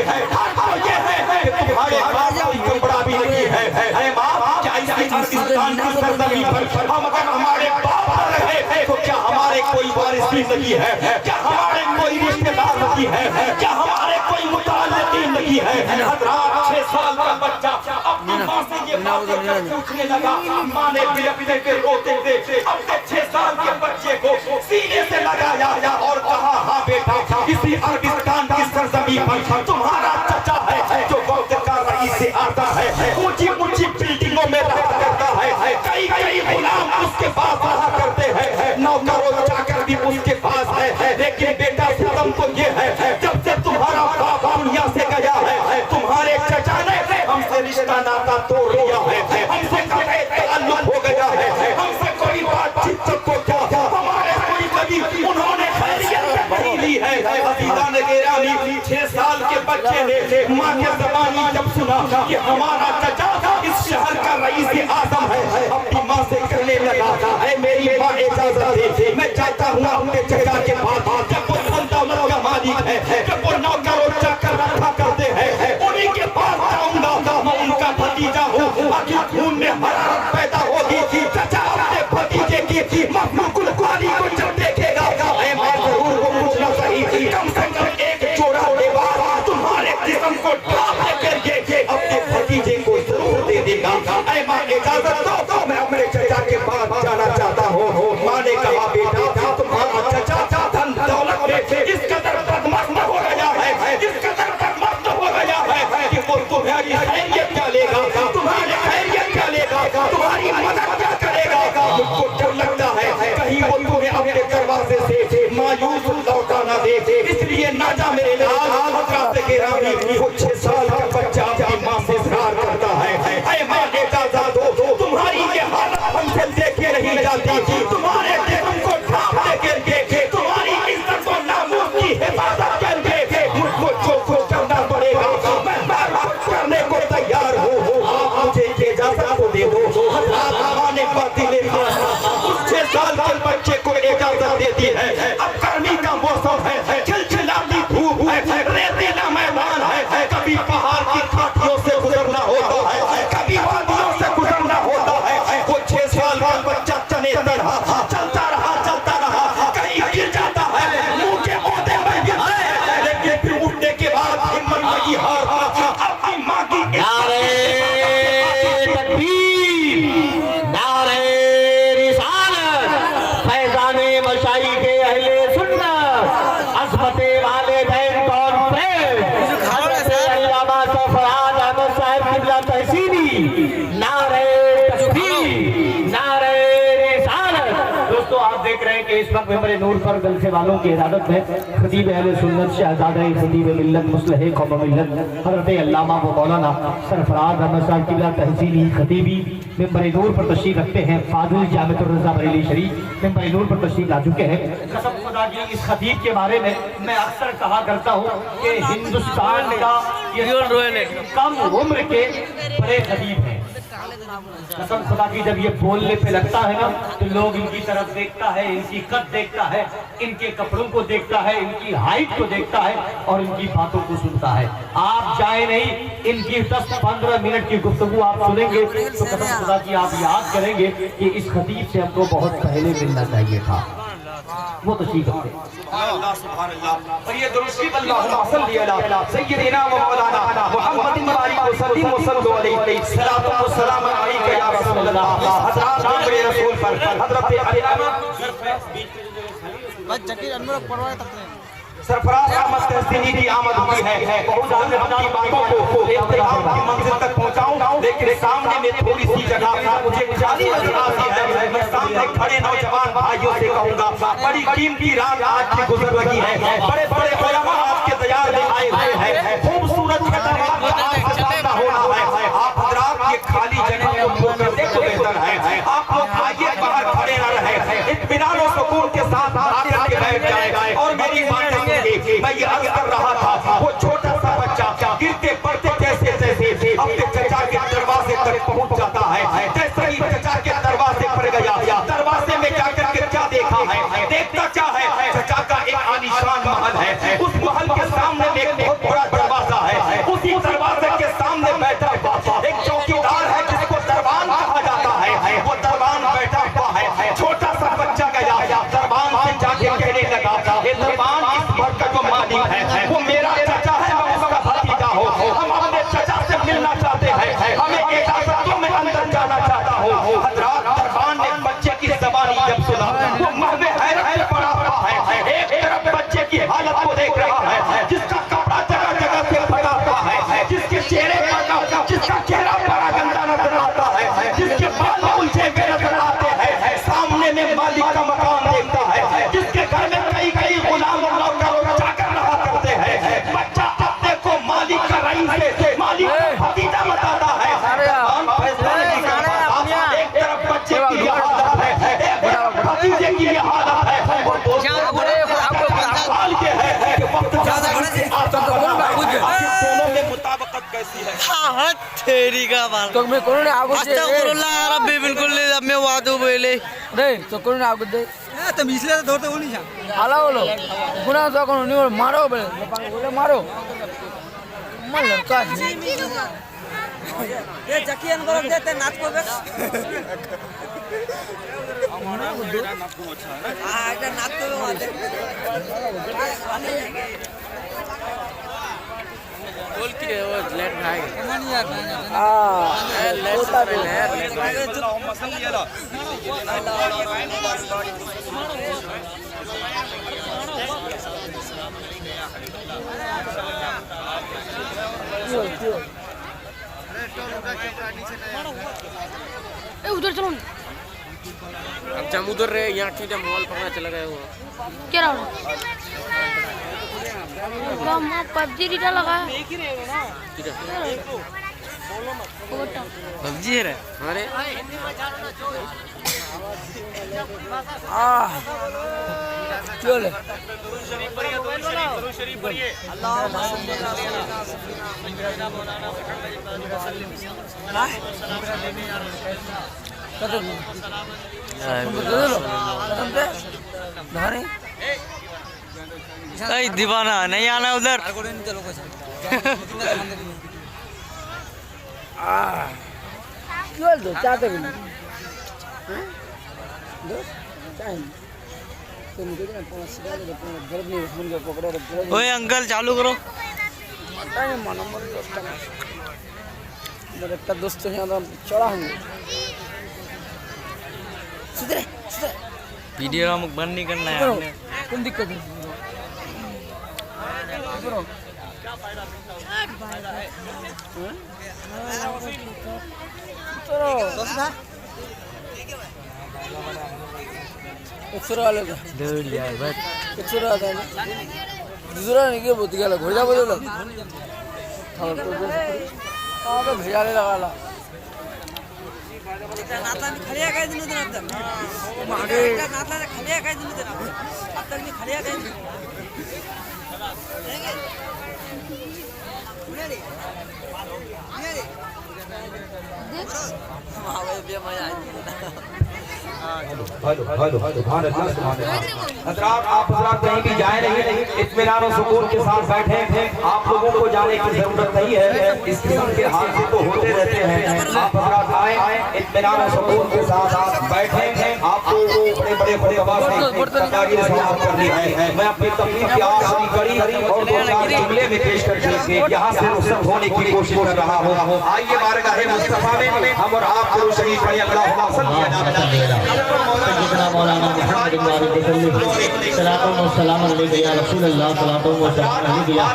और ये है कि तुम्हारे पास कोई कपड़ा भी नहीं है। अरे माँ क्या इसी पाकिस्तान की सरजमीन पर हम अगर हमारे बाप रहे हैं तो क्या हमारे कोई वारिस भी नहीं है, क्या हमारे कोई रिश्तेदार नहीं है, क्या हमारे कोई मुताल्लिकीन नहीं है। हज़रात 6 साल का बच्चा अपनी माँ से ये बात पूछने लगा, माँ ने बिलखते के रोते थे अपने 6 साल के बच्चे को सीने से लगाया और कहा, हाँ बेटा इसी अरबिस्तान की सरजमीन पर तुम्हारा चचा है जो वक्त का रईस से आता है, ऊंची ऊंची बिल्डिंगों में रहा करता है, कई गुलाम उसके पास रहा करते हैं, नौकर और चाकर भी उसके पास है। लेकिन बेटा सितम तो ये है जब से तुम्हारा बाप दुनिया से गया है तुम्हारे चचा ने हमसे रिश्ता नाता तोड़ लिया है, हमसे कभी ताल्लुक हो गया है, हमसे कोई बातचीत को क्या हमारे कोई कभी उन्होंने खैरियत नहीं ली है। अजीज़ान गिरामी 6 साल के बच्चे ने माँ के ज़बानी जब सुना कि हमारा चचा इस शहर का रईस आज़म है, अपनी माँ से कहने लगा, ऐ मेरी माँ इजाज़त दे मैं चाहता हूँ अपने चचा के पास, जब वो धन-दौलत का मालिक है, जब वो नौकर और चाकर रखा करते हैं उन्हीं के पास जाऊंगा, मैं उनका भतीजा हूँ, आखिर खून में हरारत पैदा होगी थी। चचा अपने भतीजे की मखलूकुल क़ुरानी को जब देखेगा मैं जरूर वो पूछना सही थी, कम से कम एक जोड़ा लिबास तुम्हारे जिस्म को ढांप करके अपने भतीजे को जरूर दे देगा। ऐ माँ इजाजत दो मैं अपने चचा के पास जाना चाहता हूँ। माँ ने कहा, बेटा तुम्हारा चचा धन दौलत में इस कदर बदमस्त हो गया है, इस कदर बदमस्त हो गया है कि वो तुम्हारी खैरियत क्या लेगा, तुम्हारी खैरियत क्या लेगा, तुम्हारी मदद क्या करेगा। मुझको डर लगता है कहीं वो तुम्हें अपने दरवाजे से मायूस लौटा ना दे, इसलिए ना जा मेरे लाल। हज़रात गिरामी वो 6 साल का बच्चा अपनी माँ से इज़हार करता है, ऐ माँ इजाज़त दो तुम्हारी ये हालत हमसे देखे नहीं जाती थी, तुम्हारे जिस्म को ढांपने के लिए तुम्हारी इज्जत को नामूस की हिफाजत करके मुझको जो कुछ करना पड़ेगा मैं मौसम है, चिलचिलाती धूप है, रेतीला मैदान है, कभी पहाड़ की घाटियों से गुजरना होता है, कभी वादियों से गुजरना होता है। वो 6 साल का बच्चा चने तरह चलता रहा, कहीं गिर जाता है, मुंह के ओहदे में गिरता है, लेकिन फिर उठने के बाद हिम्मत नहीं हारता, अपनी माँ की नारे तकबीर, नारे रिसालत, फैज़ाने मशाइख़ अहले सुन्नत, अज़मते वालिदैन कॉन्फ्रेंस, हज़रत अल्लामा सरफराज अहमद साहब क़िबला तहसीनी, नारे तकबीर, नारे रिसालत। दोस्तों आप देख रहे हैं कि इस वक्त मेंबर नूर पर जलसे वालों की इरादत में खतीब अहले सुन्नत शहज़ादा खतीब मिल्लत मुस्लिह कौम मिल्लत हज़रत अल्लामा व मौलाना सरफराज अहमद साहब क़िबला तहसीनी खतीबी मेंबर नूर पर तशरीफ रखते हैं। फाजिल जामिअतुर रज़ा बरेली शरीफ मेंबर नूर पर तशरीफ ला चुके हैं। कसम खुदा की इस खतीब के बारे में मैं अक्सर कहा करता हूँ कि हिंदुस्तान का ये कम उम्र के बड़े खतीब हैं। कसम खुदा की जब ये बोलने पे लगता है ना तो लोग इनकी तरफ देखता है, इनकी कद देखता है, इनके कपड़ों को देखता है, इनकी हाइट को देखता है और इनकी बातों को सुनता है। आप जाए नहीं, इनकी 10-15 मिनट की गुफ्तगू आप सुनेंगे तो कसम खुदा की आप याद करेंगे कि इस खतीब से हमको बहुत पहले मिलना चाहिए था। वो तो ठीक है। और ये दुरुस्ती अल्लाहुम्मा सल्ली अला सय्यिदिना व मौलाना मुहम्मदिन सल्लल्लाहु अलैहि सलातो व सलाम अलैका या रसूल अल्लाह। हज़रत मेरे रसूल पर हज़रत अल्लामा बस जकीर अनवर पढ़वाए तक सरफराज अहमद तहसीनी की आमद हुई है। बहुत ज्यादा अपनी बातों को इख्तिताम की मंजिल तक पहुंचाऊं, लेकिन सामने में थोड़ी सी जगह मुझे खाली नजर आती है। मैं सामने खड़े नौजवान भाइयों से कहूंगा, बड़ी कीमती रात आज की गुजर रही है। बड़े बड़े उलमा आपके दयार में आए हुए हैं। खूबसूरत खतरनाक आज सामना हो रहा है। आप हजरात ये खाली जगह को पूर्ण करने को बेहतर है आप लोग आइए, बाहर खड़े न रहे, इत्मीनान और सुकून के साथ आकर के बैठ जाए। और मेरी बात मैं ये अर्ज कर रहा था, वो छोटा सा बच्चा गिरते पड़ते जैसे अपने चचा के दरवाजे तक पहुंच जाता है। जैसे ही चचा के दरवाजे पर गया, दरवाजे में जाकर के क्या देखा है, देखता क्या है, चचा का एक आलीशान महल है। उस महल के सामने में एक बहुत बड़ा दरवाजा है। उसी दरवाजे के सामने बैठा एक चौकीदार है जिसको दरबान कहा जाता है। वो दरबान बैठा हुआ है। छोटा सा बच्चा गया, दरबान से जाके कहने लगा, दरबान का जो मालिक है वो मेरा चचा है, मैं उसका भतीजा हूँ। हम अपने चचा से मिलना चाहते हैं, हमें इजाजत दो, मैं अंदर जाना चाहता हूँ। हज़रात दरबान ने बच्चे की ज़बानी जब सुना वो मुँह में हैरत से पड़ा हुआ है। एक तरफ बच्चे की हालत को देख रहा है, जिसका कपड़ा जगह जगह से फटा हुआ है, जिसके चेहरे पर जिसका चेहरा बड़ा गंदा नजर आता है, जिसके बाल उलझे हुए नजर आते हैं। सामने में मालिक का मकान देखता है, जिसके घर में कई गुलाम बच्चा अपने को मालिक का रईस से मालिक का भतीजा बताता है। एक तरफ बच्चे की हालत है, एक तरफ भतीजे की हालत है। और दोनों में मुताबिकत कैसी है? तेरी का बाल तो मैं कौन आगो दे अस्तगफिरुल्लाह रब्बी बिल्कुल नहीं, मैं वादू बोले नहीं तो कौन आगो दे तो मिसले तो धोते हो नहीं आला बोलो गुना तो कौन नहीं मारो बोले मारो मन लड़का ये जकी अनवर देते नाच को बस हां এটা নাচ করবে মাঝে बोल की वो लेट भाई मन यार हां लेट भाई अल्लाहुम्मा सल्ली अला उधर चलो अब जम उधर रहे यहाँ ठीक है, मॉल पकड़ा चला गया वो क्या रहा पबजी रिटा लगा पबजी है रे हमारे चले এই दीवाना नहीं आना उधर আর করে নিতে লোক আছে কি বলতো চাতে গেলি হ্যাঁ দোস্ত চাই तुम मुझे ना 5 सिगरेट दे 5 गरब नहीं फोन के पकड़ो रे ओए अंकल चालू करो टाइम नंबर दोस्त मेरे एक दोस्त है ना चढ़ा हूं सुधरे सुधरे वीडियो हम बंद नहीं करना है करो हमने कोई दिक्कत नहीं करो करो দোস্ত एक्सरा वाले का दौड़ लिया बस एक्सरा आता है ना दूसरा नहीं के बोती गया घोड़ा बदल और तो आगे भेजाने लगा ला नातला मी खलिया काय दिनु ते नातला मागे नातला खलिया काय दिनु ते नातला आता मी खलिया काय दिनु मेरी मावे बे मजा आई हजरात आप हजरात कहीं भी जाए नहीं, इत्मीनान और सुकून के साथ बैठे। आप लोगों को जाने की जरूरत नहीं है, इस किस्म के हादसे तो होते रहते हैं। आप हजरात आए, इत्मीनान और सुकून के साथ बैठे। आपको बड़े बड़े बड़े आवाज से समाप्त करनी है। मैं अपनी तकलीफ की आखिरी कड़ी और 2-4 जुमले में पेश करके यहाँ से रुखसत होने की कोशिश कर रहा हूँ। आइए बारगाह मुस्तफा में हम और आप दोनों शरीफ हैं। अल्लाह जितना मौलाना मुहम्मद सलातो व सलाम अलैहि या रसूल अल्लाह सलातो व सलाम अलैहि या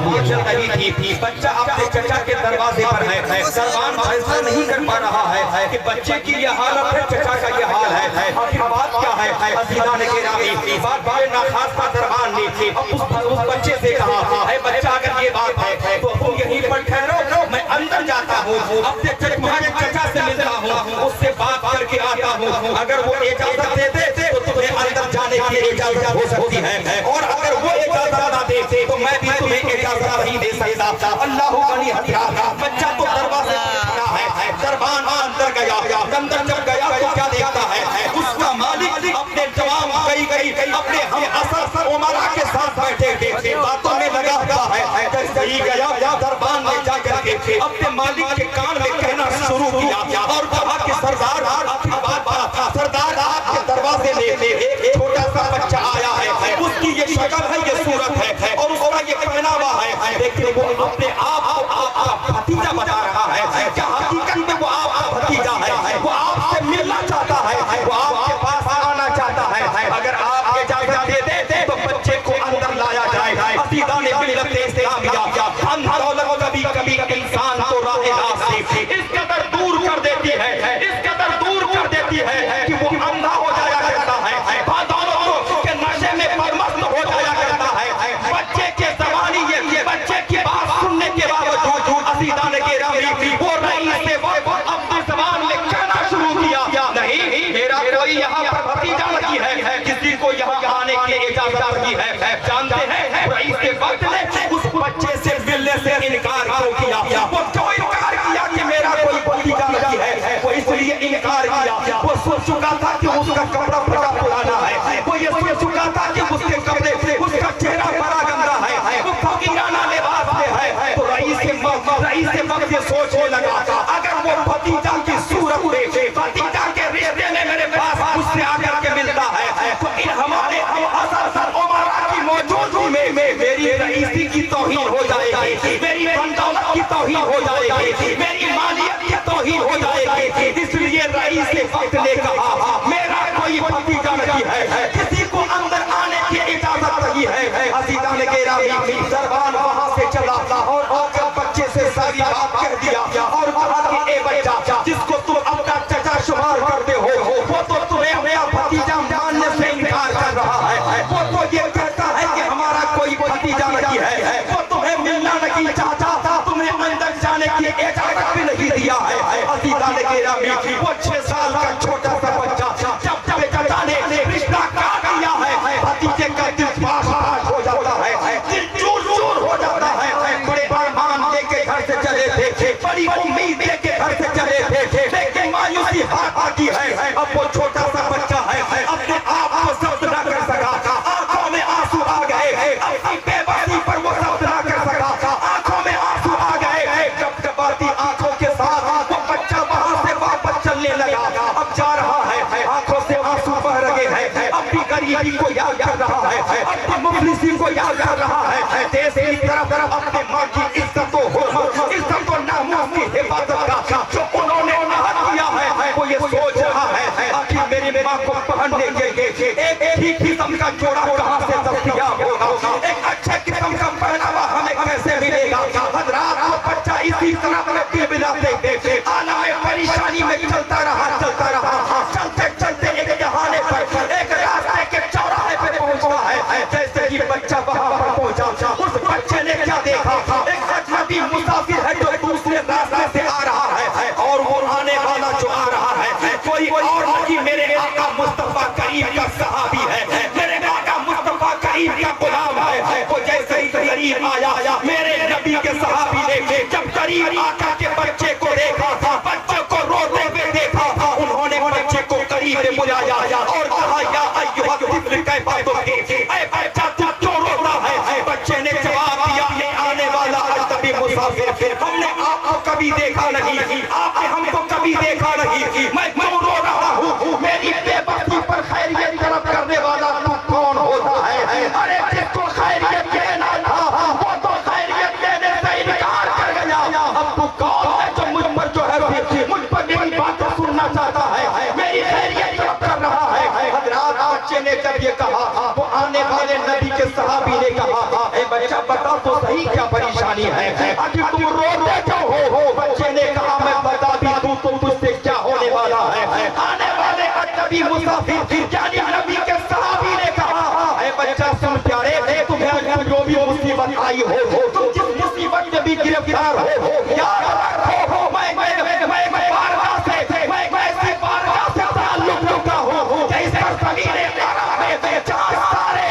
बच्चा अपने चचा के दरवाजे पर है। सरवान फैसला नहीं कर पा रहा है कि बच्चे की ये हालत है, चचा का ये हाल है। आखिर बात क्या है? अज़ीज़ान गिरामी, बात बड़े नाखास्ता दरबान ने उस बच्चे से कहा है, बच्चा अगर ये बात है तो तुम यहीं पर ठहरो, मैं अंदर जाता हूँ, अपने तुम्हारे चचा से मिलता हूँ, उससे बात करके आता हूँ। अगर वो इजाजत दे दे तो तुम्हें अंदर जाने की इजाजत हो सकती है, और अगर वो इजाजत ना दे तो मैं भी तुम्हें इजाजत नहीं दे सकता। अल्लाह गनी हथियार। बच्चा तो दरवाजे पर खड़ा है, दरबान अंदर गया। अंदर जब गया तो क्या देखता है? उसका मालिक अपने जवान कई अपने हम असर उमरा के साथ बैठे बातों में लगा हुआ है। जैसे ही गया दरबान में जाकर के अपने मालिक के कान में कहना शुरू किया और कहा कि सरदार सरदार आपके दरवाजे में एक छोटा सा बच्चा आया है, उसकी ये शक्ल है, ये सूरत है, और उसका ये पहनावा है। देखिए वो अपने आप भतीजा बता रहा है, जहाँ हकीकत में वो आपका भतीजा है। वो आपसे मिलना चाहता है, वो आपके पास आना चाहता है। अगर आप इजाजत दे देते तो बच्चे को अंदर लाया जाए। असीदा ने मिलत इस्लामिया अंधा दौलत कभी कभी इंसान को राह रास्ते इस कदर दूर कर देती है, इस कदर दूर कर देती है कि वो अंधा हो जाया करता है, बादौलतों के नशे में परमस्त हो जाया करता है। बच्चे के जवानी ये बच्चे की बात सुनने के बावजूद असीदा ने गिरामी वो रईस से अपनी जबान में कहना शुरू किया, नहीं मेरा कोई यहाँ पर भतीजा नहीं है, किसी को यहाँ आने की इजाजत नहीं है। जानते हैं रईस के वक्त ने उस बच्चे से मिलने से इनकार क्यों किया? वो क्यों इनकार किया कि मेरा कोई भतीजा नहीं है? वो इसलिए इनकार किया, वो सोच चुका था कि उसका कपड़ा बड़ा पुराना है, वो ये सोच चुका था कि उसके कपड़े उसका चेहरा बड़ा गंदा है, वो फकीराना लिबास में है। तो रईस के वक्त ये सोचने लगा अगर वो भतीजा की सूरत में भतीजा के रिश्ते में मेरे पास उससे आकर के मिलता है तो इन हमारे असर उमरा की मौजूदगी में मेरी रईसी की तौहीन हो जाएगी, मेरी दौलत की तौहीन हो जाएगी, मेरी मालियत की तौहीन हो जाएगी। इसलिए रईस के वक्त ने कहा मेरा कोई भतीजा नहीं है, किसी को अंदर आने की इजाजत नहीं है। असीदा ने गिरामी दरबान वहां से चला और आकर बच्चे से सारी बात कह दिया और कहा कि ए बच्चा जिसको तुम अपना चचा शुमार करते हो वो तो तुम्हें अपना भतीजा मानने से इनकार कर रहा है, वो तो ये कहता है कि हमारा कोई भतीजा नहीं है, वो तुम्हें मिलना नहीं चाहता, तुम्हें अंदर जाने की इजाजत भी नहीं दिया है। असीदा ने गिरामी वो 6 साल का छोटा सा बच्चा जब चचा ने रिश्ता काट दिया है भतीजे का दिल पास हो जाता है, दिल चूर चूर हो जाता है। बड़े अरमान लेके घर से चले थे, बड़ी उम्मीद लेके घर से चले थे, लेकिन मायूसी हाथ आती है। अब वो छोटा सा बच्चा है अपने आप को जब्त न कर सका, आंखों में आंसू आ गए, अब अपनी बेबसी पर वो शब्द ना कर सका, आंखों में आंसू आ गए, जब टपाती आंखों के साथ वो बच्चा वहां से वापस चलने लगा, अब जा रहा है, आंखों से आंसू बह रहे हैं, अपनी गरीबी को याद कर रहा है, अपनी मुफलिसी को याद कर रहा है, देश की तरफ अपने माँ की इज्जत और नामूस की हिफाजत का जो उन्होंने किया है, वो ये सोच रहा है आखिर मेरी माँ को पहनने के लिए एक ठीक किस्म का जोड़ा कहाँ से दस्तयाब होगा, एक अच्छे किस्म का पहनावा हमें कैसे मिलेगा। हज़रात वो बच्चा इसी तरह में बिलबिलाते आलम परेशानी में चलता रहा, चलते चलते एक जहाने पर एक रास्ते के चौराहे पे पहुंचा है। जैसे ही बच्चा वहां पर पहुंचा, उस बच्चे ने क्या देखा, एक अजनबी मुसाफिर है जो दूसरे रास्ते से आ रहा है, और वो आने वाला जो आ रहा है कोई और नहीं, मेरे आका मुस्तफा करीम का सहाबी है, मेरे आका मुस्तफा करीम का गुलाम है। वो जैसे ही करीब आया, मेरे नबी के सहाबी ने जब करीब आका के बच्चे को देखा, बच्चे को रोते हुए देखा, उन्होंने बच्चे को करीब में बुलाया और कहा, या अय्युहा तिफ़्ल कैफ़ तुबकी, ऐ बच्चा तू क्यों रोता है। बच्चे ने जवाब दिया, ये आने वाला अजनबी मुसाफिर, हमने आपको कभी देखा नहीं, आपने हमको कभी देखा नहीं, मैं क्यों रो रहा हूँ, मेरी बेबसी पर खैरियत तलब करने वाला तू कौन होता है। अरे जिसको खैरियत देना था वो तो खैरियत देने से इनकार कर गया, अब तू कौन है जो मुझ पर जो है मुझ पर मेरी बातें सुनना चाहता है, मेरी खैरियत तलब कर रहा है। हज़रात बच्चे ने जब ये कहा, वो आने वाले नबी के सहाबी ने कहा, ए बच्चा बता तो सही क्या परेशानी है, आखिर तुम रोते क्यों हो। बच्चे ने कहा, मैं बता भी दूं तो तुझसे क्या होने वाला है। आने वाले अजनबी मुसाफिर यानी नबी के सहाबी ने कहा, ए बच्चा सुन प्यारे, तुम्हें अगर जो भी मुसीबत आई हो, तुम जिस मुसीबत में भी गिरफ्तार हो, याद रखो मैं बारगाह से ताल्लुक रखता हूँ, जैसे ज़मीने में जहाँ सहारे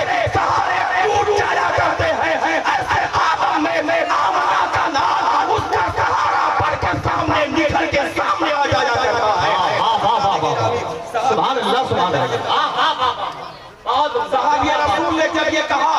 टूट जाया करते हैं, ऐसे आदम में आमना का नाम उसका सहारा पड़ के सामने निकल के सामने आ जाया करता है। सुभान अल्लाह, सुभान सहाबी रसूल ने जब ये कहा,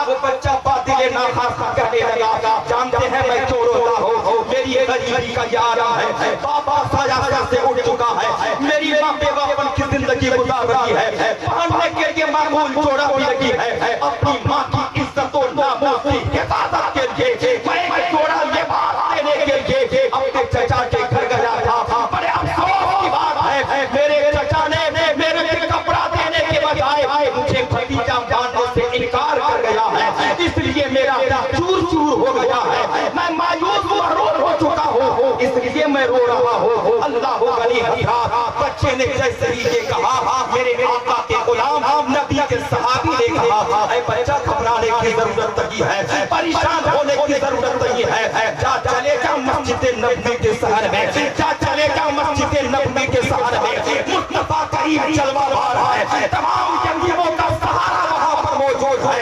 वो बच्चा बातिल नाखास कहने लगा, जानते हैं मैं क्यों रोता हूँ, मेरी गरीबी का यार है, बाबा साया सर से उठ चुका है, मेरी माँ बेवापन की जिंदगी गुजार रही है, पहनने के लिए मामूल जोड़ा भी लगी है, अपनी माँ की इज्जत और नामूस की हिफाजत के लिए मैं एक जोड़ा लिबास देने के लिए अपने चचा के घर गया था। बड़े अफसोस की बात है, मेरे चचा ने मेरे लिए कपड़ा देने के बजाय मुझे भतीजा मानने से इनकार कर गया है, इसलिए मेरा चूर चूर हो गया है, मैं मायूस महरूर हो चुका हूँ, इसलिए मैं रो रहा हूँ। अल्लाह गनी हज़रात, बच्चे ने जैसे ही ये कहा, मेरे आका के गुलाम नबी के सहाबी ने कहा, ऐ बच्चा घबराने की जरूरत नहीं है, परेशान होने की जरूरत नहीं है, जा चले जा मस्जिद नबवी के शहर में, जा चले जा मस्जिद नबवी के शहर में, मुस्तफा करीम जलवा रहा है, तमाम जंगीरों का सहारा वहाँ पर मौजूद है,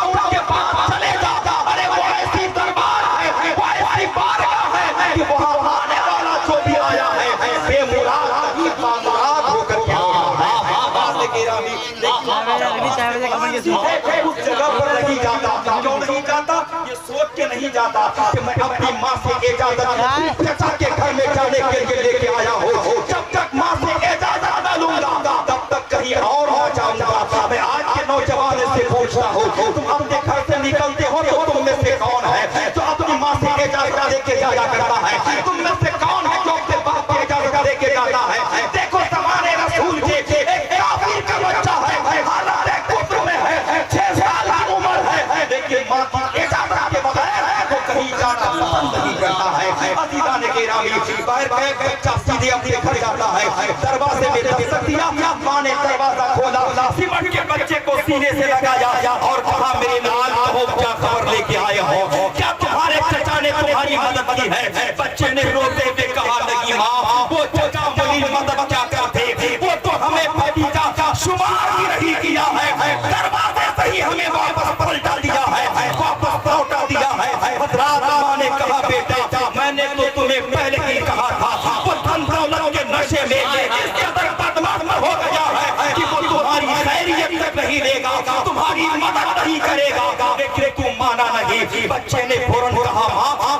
उनके पास चले जा। अरे वो ऐसी दरबार है, वो ऐसी बारगाह है कि वहाँ आने वाला जो भी आया है बेमुराद होकर के उस जगह पर नहीं जाता, क्यों नहीं जाता, ये सोच के नहीं जाता कि मैं अपनी माँ से इजाजत चचा के घर में जाने के लिए लेके आया हूँ, जब तक माँ से इजाजत न लूंगा तब तक कहीं और हो जाऊंगा। मैं आज के नौजवान से पूछता हूँ, तुम अपने घर से निकलते हो तो तुम में से कौन है जो अपनी माँ से इजाजत लेके जाया करता है, तुम में से कौन है जो अपने बाप की इजाजत लेके जाता है। देखो ज़माने रसूल के एक काफिर का बच्चा है, हालात कुफ्र में है, 6 साल की उम्र है, लेकिन माँ की इजाजत के बगैर वो कहीं जाना पसंद नहीं करता है। अजीज़ान गिरामी, बच्चा सीधे अपने घर जाता है, दरवाजे में दस्तक दिया, माँ ने दरवाजा खोला, सिमट के बच्चे को सीने से लगाया और कहा, मेरे लाल हो क्या खबर लेके आए हो, क्या तुम्हारे चचा ने तुम्हारी मदद की है। बच्चे ने रोते हुए कहा, नहीं माँ, वो चचा मेरी मदद क्या करते, वो तो हमें भतीजा का शुमार ही नहीं किया है, दरवाजे से ही हमें वापस पलटा दिया है, वापस लौटा दिया है। हज़रात माँ ने कहा, बेटा मैंने तो तुम्हें पहले ही कहा था, वो धन दौलत के नशे में इस कदर बदमाश हो गया है कि वो तुम्हारी खैरियत तक नहीं देगा, तुम्हारी मदद नहीं करेगा, लेकिन तू माना नहीं। बच्चे ने फौरन कहा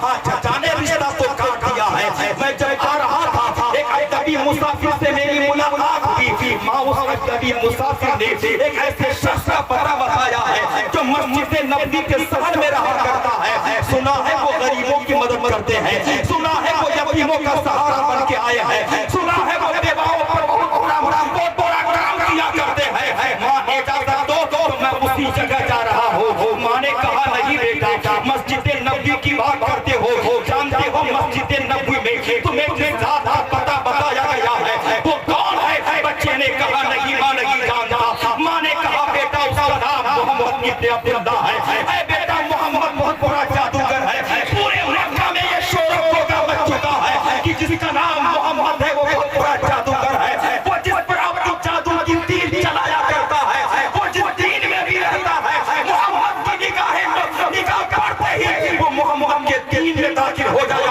माँ चाचा ने रिश्ता तो काट दिया है। मैं जब आ रहा था एक अजनबी मुसाफिर से मेरी मुलाकात हुई थी। माँ उस अजनबी मुसाफिर ने एक ऐसे शख्स का पता बताया है जो मस्जिद नबवी के शहर में रहा करता है। सुना है वो गरीबों की मदद करते हैं, सुना है वो यतीमों का सहारा बन के आए हैं, सुना है वो बेवाओं पर बहुत बड़ा काम किया करते हैं। माँ इजाजत दो तो मैं उसी जगह जा रहा हूँ। माँ ने कहा नहीं बेटा, मस्जिद नबवी की बात करते हो, जानते हो मस्जिद नबवी में तुम्हें ज्यादा पता बताया गया है, वो कौन है? बच्चे ने कहा नहीं माँ नहीं जानता। माँ ने कहा बेटा उसका नाम मोहम्मद इब्न अब्दुल्लाह है। बेटा मोहम्मद बहुत बड़ा जादूगर है। पूरे मक्का में ये शोर होगा मच चुका है कि जिसका नाम मोहम्मद है वो बहुत बड़ा जादूगर है। वो जिस पर अब जादू की तीर चलाया करता है, वो जिस दीन में भी रहता है, मोहम्मद की निगाह पड़ते ही वो मोहम्मद के दीन में दाखिल हो जाए।